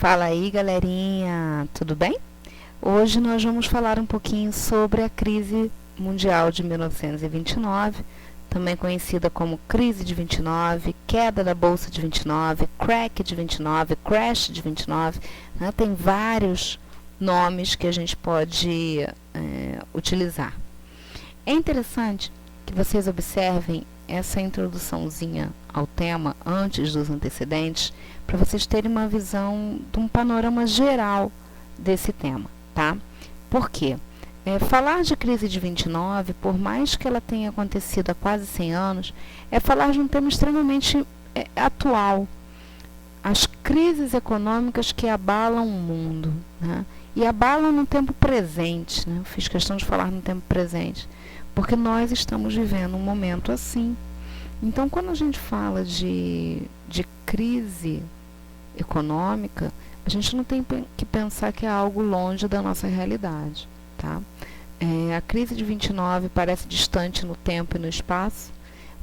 Fala aí, galerinha, tudo bem? Hoje nós vamos falar um pouquinho sobre a crise mundial de 1929, também conhecida como crise de 29, queda da bolsa de 29, crack de 29, crash de 29, né? Tem vários nomes que a gente pode utilizar. É interessante que vocês observem essa introduçãozinha ao tema antes dos antecedentes, para vocês terem uma visão de um panorama geral desse tema, tá? Por quê? Falar de crise de 29, por mais que ela tenha acontecido há quase 100 anos, é falar de um tema extremamente atual. As crises econômicas que abalam o mundo, né? E abalam no tempo presente, né? Eu fiz questão de falar no tempo presente, porque nós estamos vivendo um momento assim. Então, quando a gente fala de crise econômica, a gente não tem que pensar que é algo longe da nossa realidade, tá? A crise de 29 parece distante no tempo e no espaço,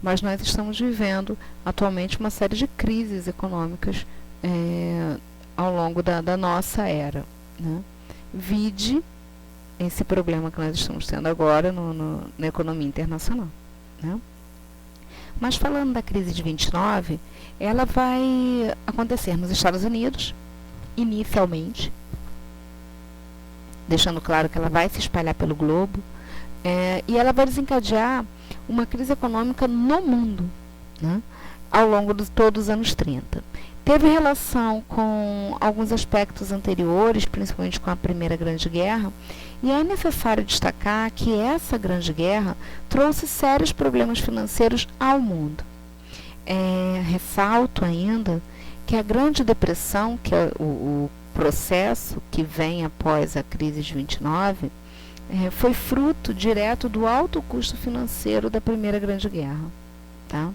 mas nós estamos vivendo atualmente uma série de crises econômicas ao longo da nossa era, né? Vide esse problema que nós estamos tendo agora na economia internacional, né? Mas falando da crise de 29, ela vai acontecer nos Estados Unidos, inicialmente, deixando claro que ela vai se espalhar pelo globo, e ela vai desencadear uma crise econômica no mundo, né, ao longo de todos os anos 30. Teve relação com alguns aspectos anteriores, principalmente com a Primeira Grande Guerra, e é necessário destacar que essa Grande Guerra trouxe sérios problemas financeiros ao mundo. Ressalto ainda que a Grande Depressão, que é o processo que vem após a crise de 29, foi fruto direto do alto custo financeiro da Primeira Grande Guerra, tá?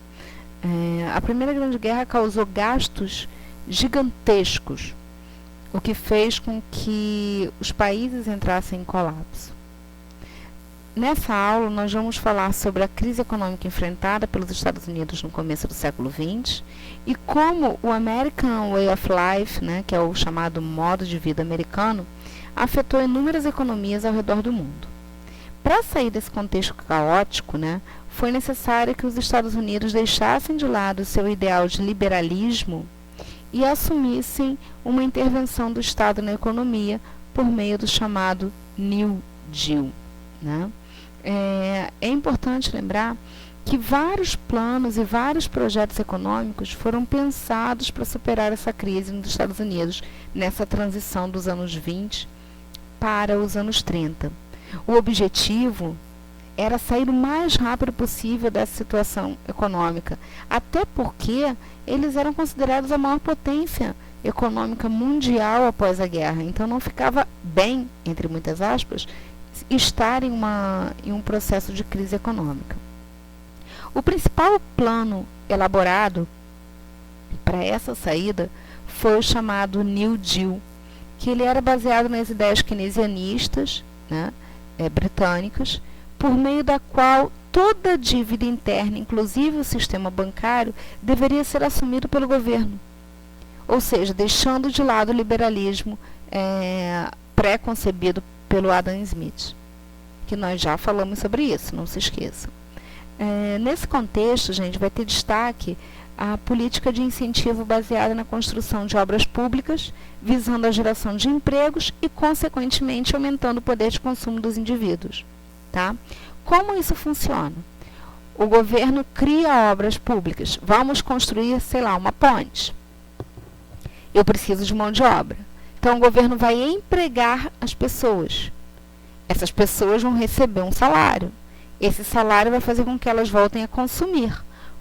A Primeira Grande Guerra causou gastos gigantescos, o que fez com que os países entrassem em colapso. Nessa aula, nós vamos falar sobre a crise econômica enfrentada pelos Estados Unidos no começo do século XX e como o American Way of Life, né, que é o chamado modo de vida americano, afetou inúmeras economias ao redor do mundo. Para sair desse contexto caótico, né, foi necessário que os Estados Unidos deixassem de lado o seu ideal de liberalismo e assumissem uma intervenção do Estado na economia por meio do chamado New Deal, né? É importante lembrar que vários planos e vários projetos econômicos foram pensados para superar essa crise nos Estados Unidos nessa transição dos anos 20 para os anos 30. O objetivo era sair o mais rápido possível dessa situação econômica, até porque eles eram considerados a maior potência econômica mundial após a guerra. Então não ficava bem, entre muitas aspas, estar em um processo de crise econômica. O principal plano elaborado para essa saída foi o chamado New Deal, que ele era baseado nas ideias keynesianistas, né, britânicas, por meio da qual toda a dívida interna, inclusive o sistema bancário, deveria ser assumido pelo governo. Ou seja, deixando de lado o liberalismo pré-concebido pelo Adam Smith, que nós já falamos sobre isso, não se esqueçam. Nesse contexto, gente, vai ter destaque a política de incentivo baseada na construção de obras públicas, visando a geração de empregos e, consequentemente, aumentando o poder de consumo dos indivíduos. Tá? Como isso funciona? O governo cria obras públicas. Vamos construir, sei lá, uma ponte. Eu preciso de mão de obra. Então, o governo vai empregar as pessoas. Essas pessoas vão receber um salário. Esse salário vai fazer com que elas voltem a consumir.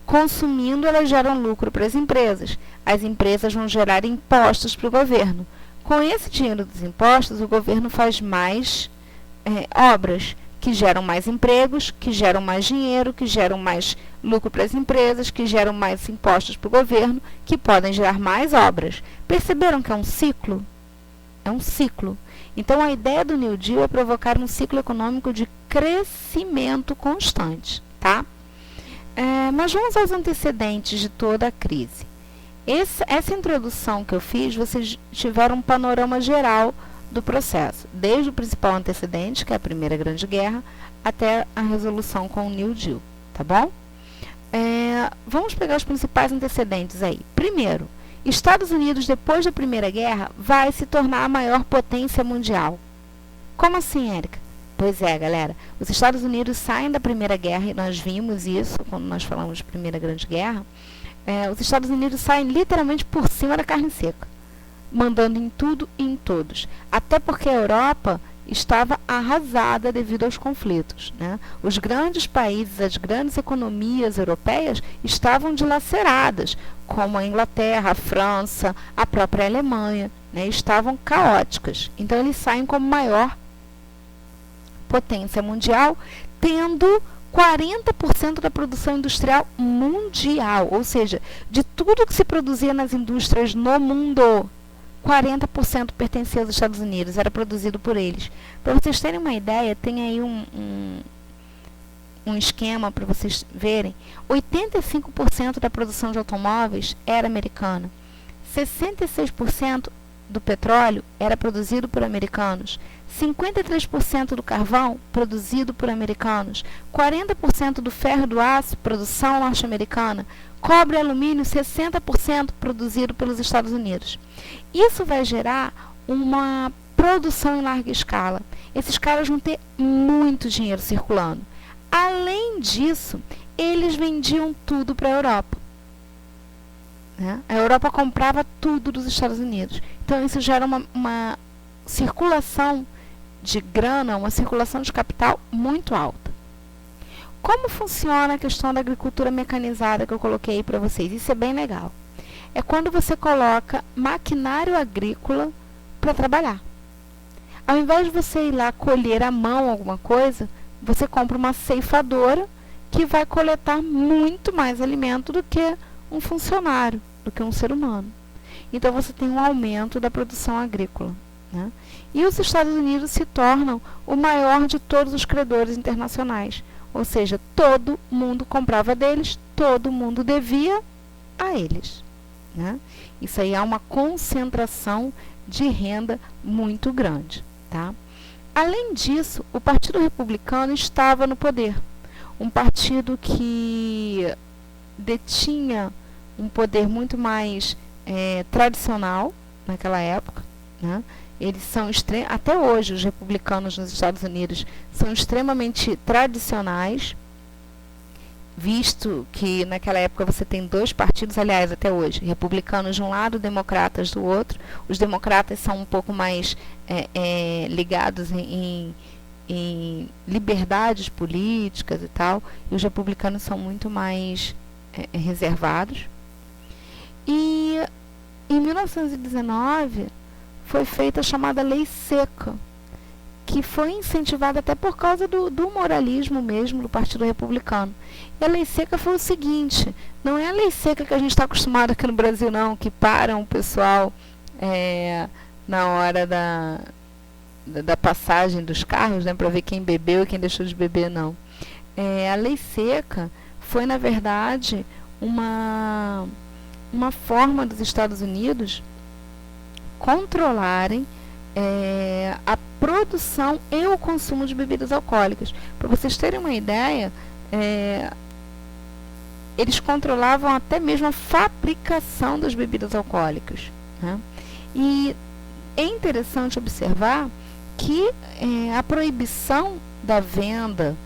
Consumindo, elas geram lucro para as empresas. As empresas vão gerar impostos para o governo. Com esse dinheiro dos impostos, o governo faz mais obras, que geram mais empregos, que geram mais dinheiro, que geram mais lucro para as empresas, que geram mais impostos para o governo, que podem gerar mais obras. Perceberam que é um ciclo? É um ciclo. Então, a ideia do New Deal é provocar um ciclo econômico de crescimento constante, tá? Mas vamos aos antecedentes de toda a crise. Essa introdução que eu fiz, vocês tiveram um panorama geral do processo, desde o principal antecedente, que é a Primeira Grande Guerra, até a resolução com o New Deal, tá bom? Vamos pegar os principais antecedentes aí. Primeiro, Estados Unidos, depois da Primeira Guerra, vai se tornar a maior potência mundial. Como assim, Érica? Pois é, galera. Os Estados Unidos saem da Primeira Guerra, e nós vimos isso quando nós falamos de Primeira Grande Guerra. Os Estados Unidos saem literalmente por cima da carne seca, mandando em tudo e em todos. Até porque a Europa estava arrasada devido aos conflitos, né? Os grandes países, as grandes economias europeias estavam dilaceradas, como a Inglaterra, a França, a própria Alemanha, né? Estavam caóticas. Então eles saem como maior potência mundial, tendo 40% da produção industrial mundial, ou seja, de tudo que se produzia nas indústrias no mundo, 40% pertencia aos Estados Unidos, era produzido por eles. Para vocês terem uma ideia, tem aí um esquema para vocês verem. 85% da produção de automóveis era americana. 66% do petróleo era produzido por americanos. 53% do carvão produzido por americanos. 40% do ferro e do aço, produção norte-americana. Cobre e alumínio, 60% produzido pelos Estados Unidos. Isso vai gerar uma produção em larga escala. Esses caras vão ter muito dinheiro circulando. Além disso, eles vendiam tudo para a Europa. A Europa comprava tudo dos Estados Unidos. Então, isso gera uma circulação de grana, uma circulação de capital muito alta. Como funciona a questão da agricultura mecanizada que eu coloquei aí para vocês? Isso é bem legal. É quando você coloca maquinário agrícola para trabalhar. Ao invés de você ir lá colher à mão alguma coisa, você compra uma ceifadora que vai coletar muito mais alimento do que um funcionário, do que um ser humano. Então você tem um aumento da produção agrícola, né? E os Estados Unidos se tornam o maior de todos os credores internacionais. Ou seja, todo mundo comprava deles, todo mundo devia a eles, né? Isso aí é uma concentração de renda muito grande, tá? Além disso, o Partido Republicano estava no poder. Um partido que detinha um poder muito mais tradicional naquela época, né? Eles são até hoje os republicanos nos Estados Unidos são extremamente tradicionais, visto que naquela época você tem dois partidos, aliás, até hoje, republicanos de um lado, democratas do outro. Os democratas são um pouco mais ligados em liberdades políticas e tal, e os republicanos são muito mais reservados. E em 1919 foi feita a chamada Lei Seca, que foi incentivada até por causa do moralismo mesmo do Partido Republicano. E a Lei Seca foi o seguinte: não é a Lei Seca que a gente está acostumado aqui no Brasil, não, que param o pessoal na hora da passagem dos carros, né, para ver quem bebeu e quem deixou de beber, não. A Lei Seca foi, na verdade, uma forma dos Estados Unidos controlarem a produção e o consumo de bebidas alcoólicas. Para vocês terem uma ideia, eles controlavam até mesmo a fabricação das bebidas alcoólicas, né? E é interessante observar que a proibição da venda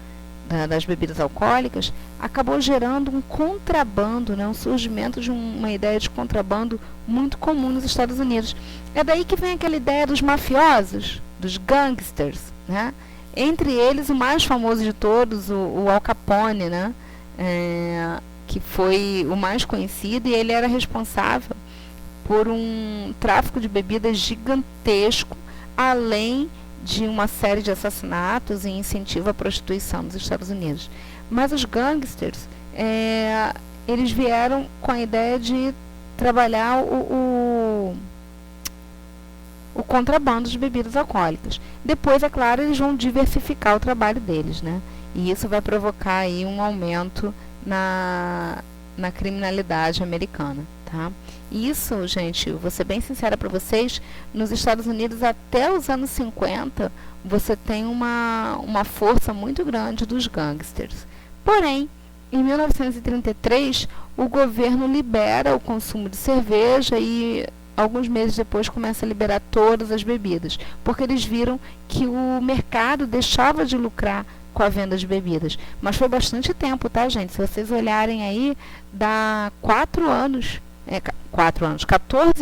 das bebidas alcoólicas acabou gerando um contrabando, né, um surgimento de uma ideia de contrabando muito comum nos Estados Unidos. É daí que vem aquela ideia dos mafiosos, dos gangsters, né? Entre eles, o mais famoso de todos, o Al Capone, né? Que foi o mais conhecido, e ele era responsável por um tráfico de bebidas gigantesco, além de uma série de assassinatos e incentivo à prostituição nos Estados Unidos. Mas os gangsters, eles vieram com a ideia de trabalhar o contrabando de bebidas alcoólicas. Depois, é claro, eles vão diversificar o trabalho deles, né? E isso vai provocar aí um aumento na criminalidade americana, tá? Isso, gente, vou ser bem sincera para vocês, nos Estados Unidos até os anos 50, você tem uma força muito grande dos gangsters. Porém, em 1933, o governo libera o consumo de cerveja e alguns meses depois começa a liberar todas as bebidas, porque eles viram que o mercado deixava de lucrar com a venda de bebidas. Mas foi bastante tempo, tá, gente? Se vocês olharem aí, dá 14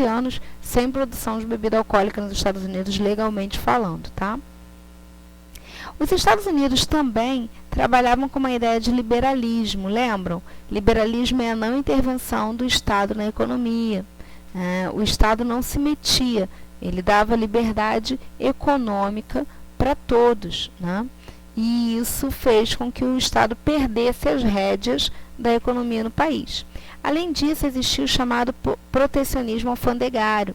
anos sem produção de bebida alcoólica nos Estados Unidos, legalmente falando, tá? Os Estados Unidos também trabalhavam com uma ideia de liberalismo, lembram? Liberalismo é a não intervenção do Estado na economia. O Estado não se metia, ele dava liberdade econômica para todos, né? E isso fez com que o Estado perdesse as rédeas da economia no país. Além disso, existia o chamado protecionismo alfandegário.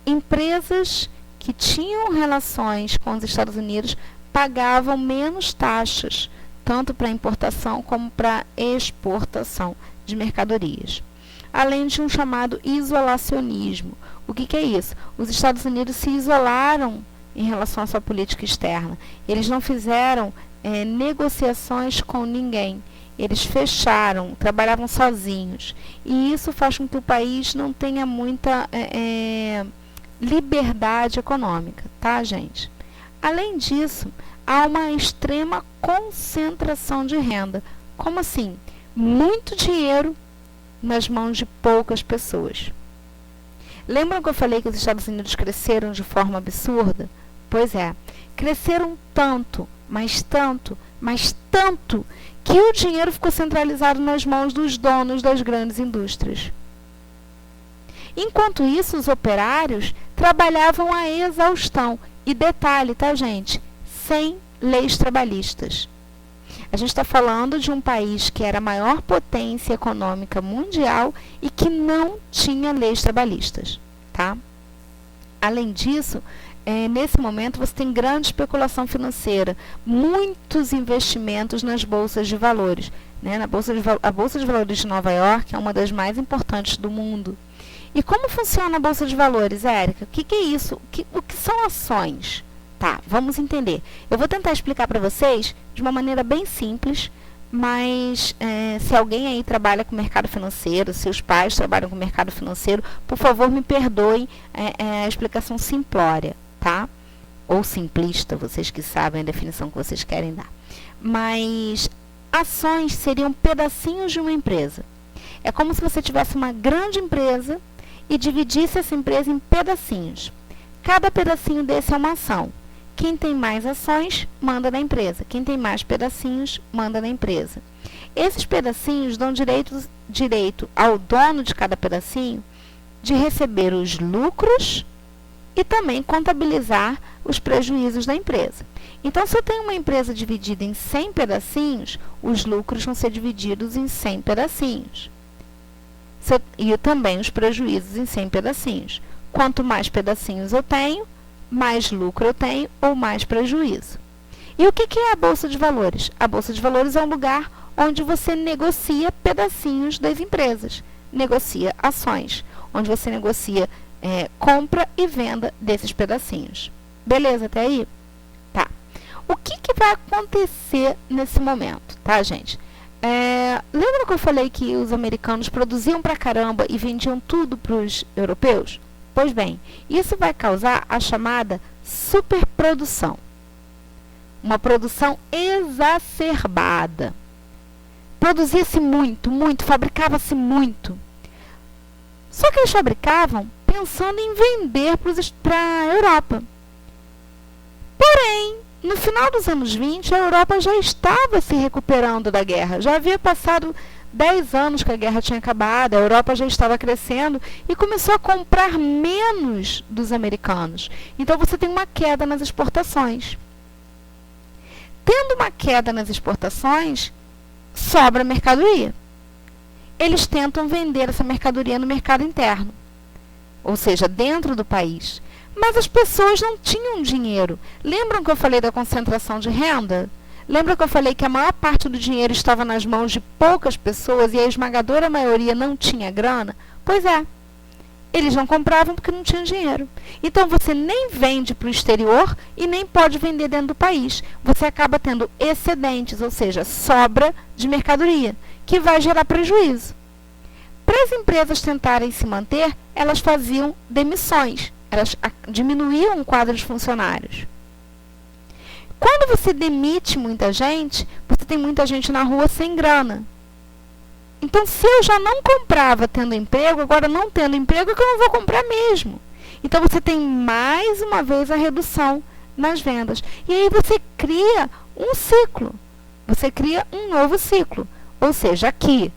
Empresas que tinham relações com os Estados Unidos pagavam menos taxas, tanto para importação como para exportação de mercadorias. Além de um chamado isolacionismo. O que é isso? Os Estados Unidos se isolaram em relação à sua política externa. Eles não fizeram negociações com ninguém. Eles fecharam, trabalhavam sozinhos. E isso faz com que o país não tenha muita liberdade econômica, tá, gente? Além disso, há uma extrema concentração de renda. Como assim? Muito dinheiro nas mãos de poucas pessoas. Lembram que eu falei que os Estados Unidos cresceram de forma absurda? Pois é, cresceram tanto, mas tanto, que o dinheiro ficou centralizado nas mãos dos donos das grandes indústrias. Enquanto isso, os operários trabalhavam à exaustão. E detalhe, tá, gente? Sem leis trabalhistas. A gente está falando de um país que era a maior potência econômica mundial e que não tinha leis trabalhistas, tá? Além disso, nesse momento você tem grande especulação financeira, muitos investimentos nas bolsas de valores, né? A Bolsa de Valores de Nova York é uma das mais importantes do mundo. E como funciona a Bolsa de Valores, Érica? O que é isso? O que são ações? Tá, vamos entender. Eu vou tentar explicar para vocês de uma maneira bem simples, mas se alguém aí trabalha com mercado financeiro, seus pais trabalham com mercado financeiro, por favor me perdoem a explicação simplória, tá? Ou simplista, vocês que sabem a definição que vocês querem dar. Mas ações seriam pedacinhos de uma empresa. É como se você tivesse uma grande empresa e dividisse essa empresa em pedacinhos. Cada pedacinho desse é uma ação. Quem tem mais ações, manda na empresa. Quem tem mais pedacinhos, manda na empresa. Esses pedacinhos dão direito ao dono de cada pedacinho de receber os lucros e também contabilizar os prejuízos da empresa. Então, se eu tenho uma empresa dividida em 100 pedacinhos, os lucros vão ser divididos em 100 pedacinhos. E também os prejuízos em 100 pedacinhos. Quanto mais pedacinhos eu tenho, mais lucro eu tenho ou mais prejuízo. E o que é a Bolsa de Valores? A Bolsa de Valores é um lugar onde você negocia pedacinhos das empresas, negocia ações, onde você negocia compra e venda desses pedacinhos. Beleza até aí? Tá. O que vai acontecer nesse momento, tá, gente? Lembra que eu falei que os americanos produziam pra caramba e vendiam tudo para os europeus? Pois bem, isso vai causar a chamada superprodução. Uma produção exacerbada. Produzia-se muito, fabricava-se muito. Só que eles fabricavam pensando em vender para a Europa. Porém, no final dos anos 20, a Europa já estava se recuperando da guerra. Já havia passado 10 anos que a guerra tinha acabado, a Europa já estava crescendo e começou a comprar menos dos americanos. Então você tem uma queda nas exportações. Tendo uma queda nas exportações, sobra mercadoria. Eles tentam vender essa mercadoria no mercado interno, ou seja, dentro do país. Mas as pessoas não tinham dinheiro. Lembram que eu falei da concentração de renda? Lembra que eu falei que a maior parte do dinheiro estava nas mãos de poucas pessoas e a esmagadora maioria não tinha grana? Pois é. Eles não compravam porque não tinham dinheiro. Então, você nem vende para o exterior e nem pode vender dentro do país. Você acaba tendo excedentes, ou seja, sobra de mercadoria, que vai gerar prejuízo. Para as empresas tentarem se manter, elas faziam demissões. Elas diminuíam o quadro de funcionários. Quando você demite muita gente, você tem muita gente na rua sem grana. Então, se eu já não comprava tendo emprego, agora não tendo emprego, é que eu não vou comprar mesmo. Então, você tem mais uma vez a redução nas vendas. E aí você cria um ciclo. Você cria um novo ciclo. Ou seja, aqui,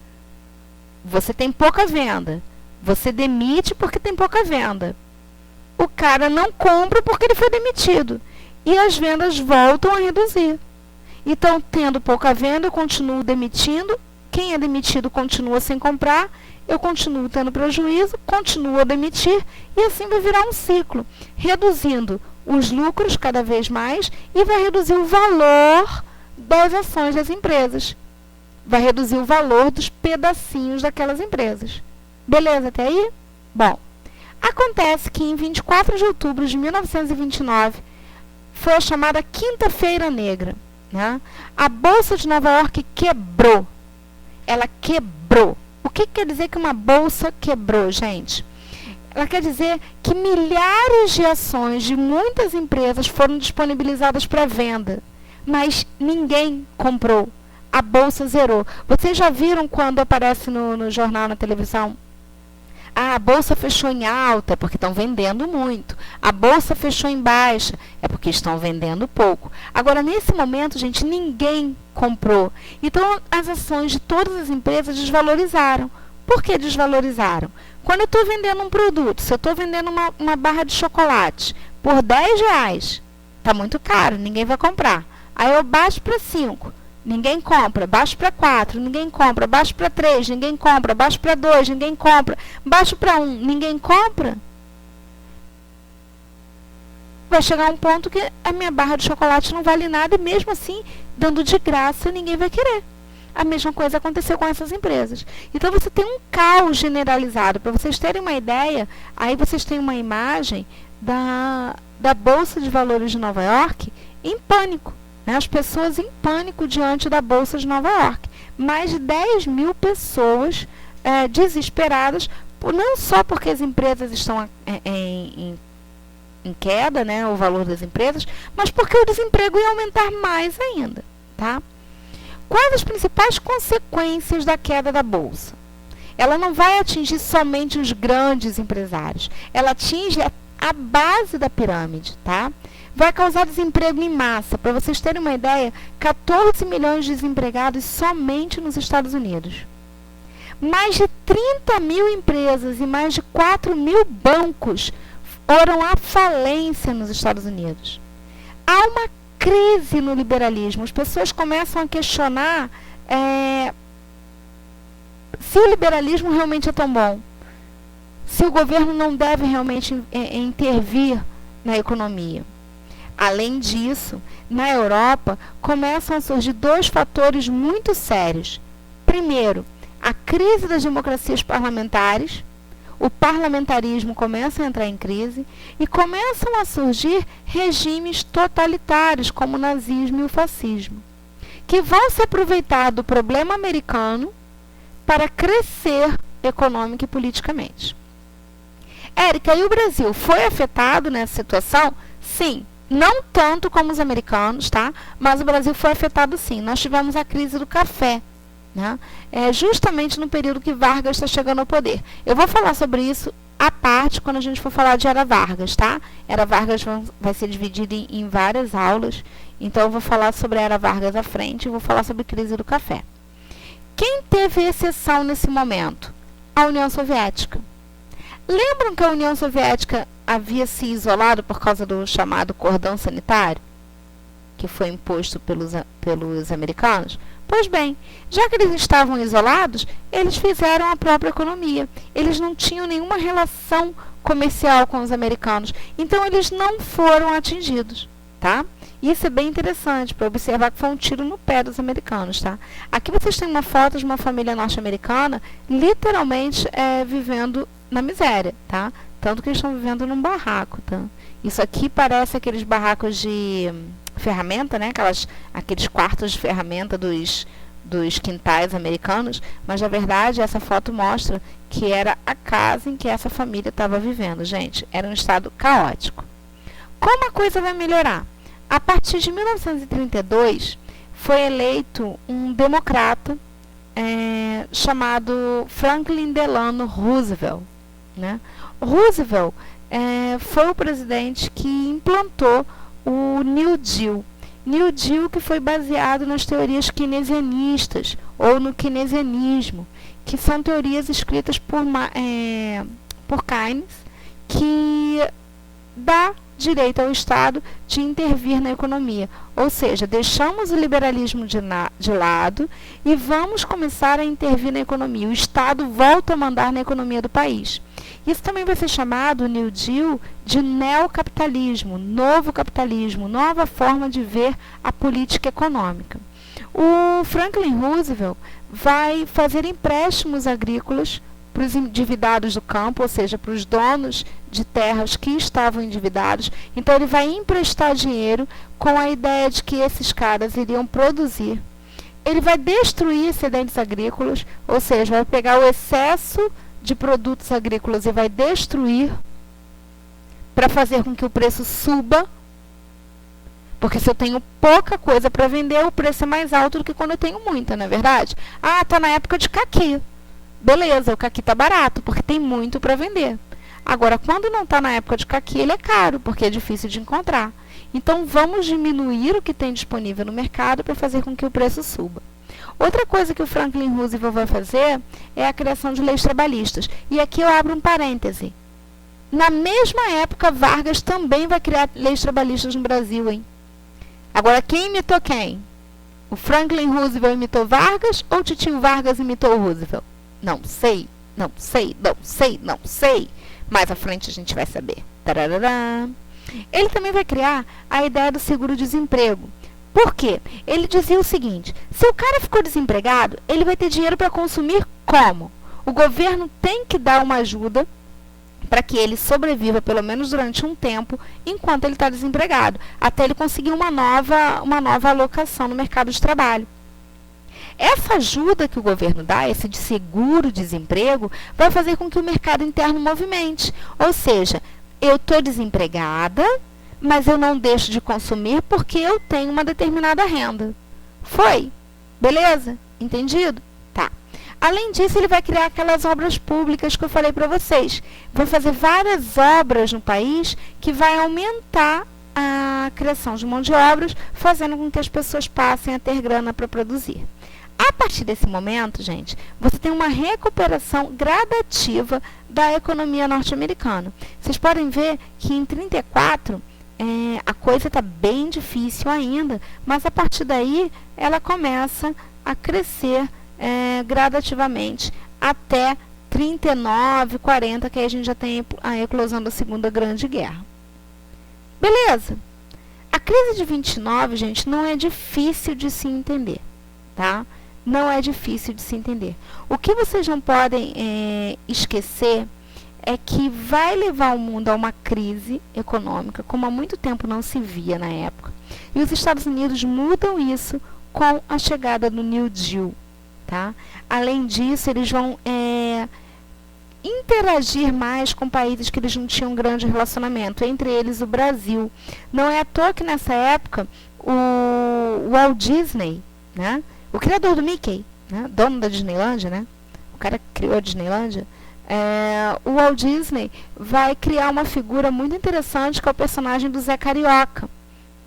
você tem pouca venda. Você demite porque tem pouca venda. O cara não compra porque ele foi demitido. E as vendas voltam a reduzir. Então, tendo pouca venda, eu continuo demitindo. Quem é demitido continua sem comprar, eu continuo tendo prejuízo, continuo a demitir, e assim vai virar um ciclo, reduzindo os lucros cada vez mais e vai reduzir o valor das ações das empresas. Vai reduzir o valor dos pedacinhos daquelas empresas. Beleza até aí? Bom, acontece que em 24 de outubro de 1929, foi a chamada Quinta-feira Negra, né? A Bolsa de Nova York quebrou. Ela quebrou. O que quer dizer que uma bolsa quebrou, gente? Ela quer dizer que milhares de ações de muitas empresas foram disponibilizadas para venda, mas ninguém comprou. A bolsa zerou. Vocês já viram quando aparece no jornal, na televisão? A bolsa fechou em alta, é porque estão vendendo muito. A bolsa fechou em baixa, é porque estão vendendo pouco. Agora, nesse momento, gente, ninguém comprou. Então, as ações de todas as empresas desvalorizaram. Por que desvalorizaram? Quando eu estou vendendo um produto, se eu estou vendendo uma barra de chocolate por R$10, está muito caro, ninguém vai comprar. Aí eu baixo para 5. Ninguém compra, baixo para 4, ninguém compra, baixo para 3, ninguém compra, baixo para 2, ninguém compra, baixo para 1, ninguém compra. Vai chegar um ponto que a minha barra de chocolate não vale nada e mesmo assim, dando de graça, ninguém vai querer. A mesma coisa aconteceu com essas empresas. Então, você tem um caos generalizado. Para vocês terem uma ideia, aí vocês têm uma imagem da Bolsa de Valores de Nova York em pânico. As pessoas em pânico diante da Bolsa de Nova York. Mais de 10 mil pessoas desesperadas, não só porque as empresas estão em queda, né, o valor das empresas, mas porque o desemprego ia aumentar mais ainda. Tá? Quais as principais consequências da queda da Bolsa? Ela não vai atingir somente os grandes empresários, ela atinge a base da pirâmide, tá? Vai causar desemprego em massa. Para vocês terem uma ideia, 14 milhões de desempregados somente nos Estados Unidos. Mais de 30 mil empresas e mais de 4 mil bancos foram à falência nos Estados Unidos. Há uma crise no liberalismo. As pessoas começam a questionar se o liberalismo realmente é tão bom. Se o governo não deve realmente intervir na economia. Além disso, na Europa, começam a surgir dois fatores muito sérios. Primeiro, a crise das democracias parlamentares. O parlamentarismo começa a entrar em crise e começam a surgir regimes totalitários, como o nazismo e o fascismo, que vão se aproveitar do problema americano para crescer econômica e politicamente. Érica, e o Brasil foi afetado nessa situação? Sim. Não tanto como os americanos, tá? Mas o Brasil foi afetado sim. Nós tivemos a crise do café, né? Justamente no período que Vargas está chegando ao poder. Eu vou falar sobre isso à parte quando a gente for falar de Era Vargas, tá? Era Vargas vai ser dividida em várias aulas. Então, eu vou falar sobre a Era Vargas à frente e vou falar sobre a crise do café. Quem teve exceção nesse momento? A União Soviética. Lembram que a União Soviética havia se isolado por causa do chamado cordão sanitário, que foi imposto pelos americanos? Pois bem, já que eles estavam isolados, eles fizeram a própria economia. Eles não tinham nenhuma relação comercial com os americanos. Então, eles não foram atingidos. Tá? Isso é bem interessante para observar que foi um tiro no pé dos americanos, tá? Aqui vocês têm uma foto de uma família norte-americana literalmente vivendo na miséria, tá? Tanto que eles estão vivendo num barraco, tá? Isso aqui parece aqueles barracos de ferramenta, né? Aqueles quartos de ferramenta dos quintais americanos, mas na verdade essa foto mostra que era a casa em que essa família estava vivendo. Gente, era um estado caótico. Como a coisa vai melhorar? A partir de 1932, foi eleito um democrata chamado Franklin Delano Roosevelt, né? Roosevelt foi o presidente que implantou o New Deal. New Deal que foi baseado nas teorias keynesianistas ou no keynesianismo, que são teorias escritas por Keynes, que dá direito ao Estado de intervir na economia. Ou seja, deixamos o liberalismo de lado e vamos começar a intervir na economia. O Estado volta a mandar na economia do país. Isso também vai ser chamado, o New Deal, de neocapitalismo, novo capitalismo, nova forma de ver a política econômica. O Franklin Roosevelt vai fazer empréstimos agrícolas para os endividados do campo, ou seja, para os donos de terras que estavam endividados. Então, ele vai emprestar dinheiro com a ideia de que esses caras iriam produzir. Ele vai destruir excedentes agrícolas, ou seja, vai pegar o excesso de produtos agrícolas e vai destruir para fazer com que o preço suba. Porque se eu tenho pouca coisa para vender, o preço é mais alto do que quando eu tenho muita, não é verdade? Ah, está na época de caqui. Beleza, o caqui está barato, porque tem muito para vender. Agora, quando não está na época de caqui, ele é caro, porque é difícil de encontrar. Então, vamos diminuir o que tem disponível no mercado para fazer com que o preço suba. Outra coisa que o Franklin Roosevelt vai fazer é a criação de leis trabalhistas. E aqui eu abro um parêntese. Na mesma época, Vargas também vai criar leis trabalhistas no Brasil, hein? Agora, quem imitou quem? O Franklin Roosevelt imitou Vargas ou o Titio Vargas imitou o Roosevelt? Não sei, não sei, não sei, não sei. Mais à frente a gente vai saber. Tarará. Ele também vai criar a ideia do seguro-desemprego. Por quê? Ele dizia o seguinte: se o cara ficou desempregado, ele vai ter dinheiro para consumir como? O governo tem que dar uma ajuda para que ele sobreviva pelo menos durante um tempo enquanto ele está desempregado, até ele conseguir uma nova alocação no mercado de trabalho. Essa ajuda que o governo dá, esse de seguro-desemprego, vai fazer com que o mercado interno movimente. Ou seja, eu estou desempregada, mas eu não deixo de consumir porque eu tenho uma determinada renda. Foi? Beleza? Entendido? Tá. Além disso, ele vai criar aquelas obras públicas que eu falei para vocês. Vai fazer várias obras no país que vai aumentar a criação de mão de obras, fazendo com que as pessoas passem a ter grana para produzir. A partir desse momento, gente, você tem uma recuperação gradativa da economia norte-americana. Vocês podem ver que em 1934 a coisa está bem difícil ainda, mas a partir daí ela começa a crescer gradativamente até 39, 40, que aí a gente já tem a eclosão da Segunda Grande Guerra. Beleza? A crise de 29, gente, não é difícil de se entender, tá? Não é difícil de se entender. O que vocês não podem esquecer é que vai levar o mundo a uma crise econômica, como há muito tempo não se via na época. E os Estados Unidos mudam isso com a chegada do New Deal. Tá? Além disso, eles vão interagir mais com países que eles não tinham grande relacionamento, entre eles o Brasil. Não é à toa que nessa época o Walt Disney, né? O criador do Mickey, né? Dono da Disneylândia, né? O cara que criou a Disneylândia, o Walt Disney vai criar uma figura muito interessante que é o personagem do Zé Carioca.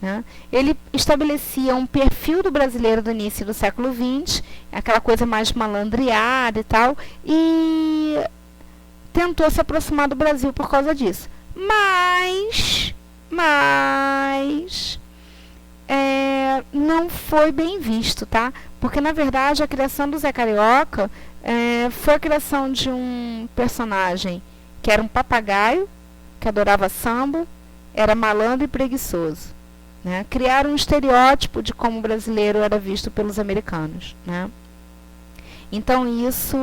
Né? Ele estabelecia um perfil do brasileiro do início do século XX, aquela coisa mais malandreada e tal, e tentou se aproximar do Brasil por causa disso. Mas não foi bem visto, tá? Porque, na verdade, a criação do Zé Carioca foi a criação de um personagem que era um papagaio, que adorava samba, era malandro e preguiçoso. né? Criaram um estereótipo de como o brasileiro era visto pelos americanos, né? Então isso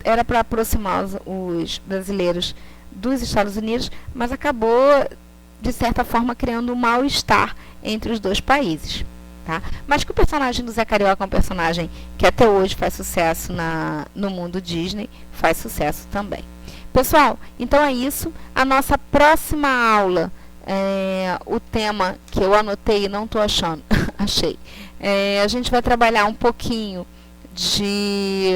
era para aproximar os brasileiros dos Estados Unidos, mas acabou, de certa forma, criando um mal-estar entre os dois países. Tá? Mas que o personagem do Zé Carioca é um personagem que até hoje faz sucesso no mundo Disney, faz sucesso também. Pessoal, então é isso. A nossa próxima aula, o tema que eu anotei e não estou achando, achei. A gente vai trabalhar um pouquinho de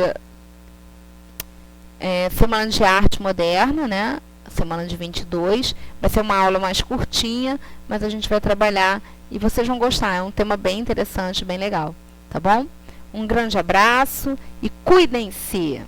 Semana de Arte Moderna, né? Semana de 22. Vai ser uma aula mais curtinha, mas a gente vai trabalhar e vocês vão gostar. É um tema bem interessante, bem legal. Tá bom? Um grande abraço e cuidem-se!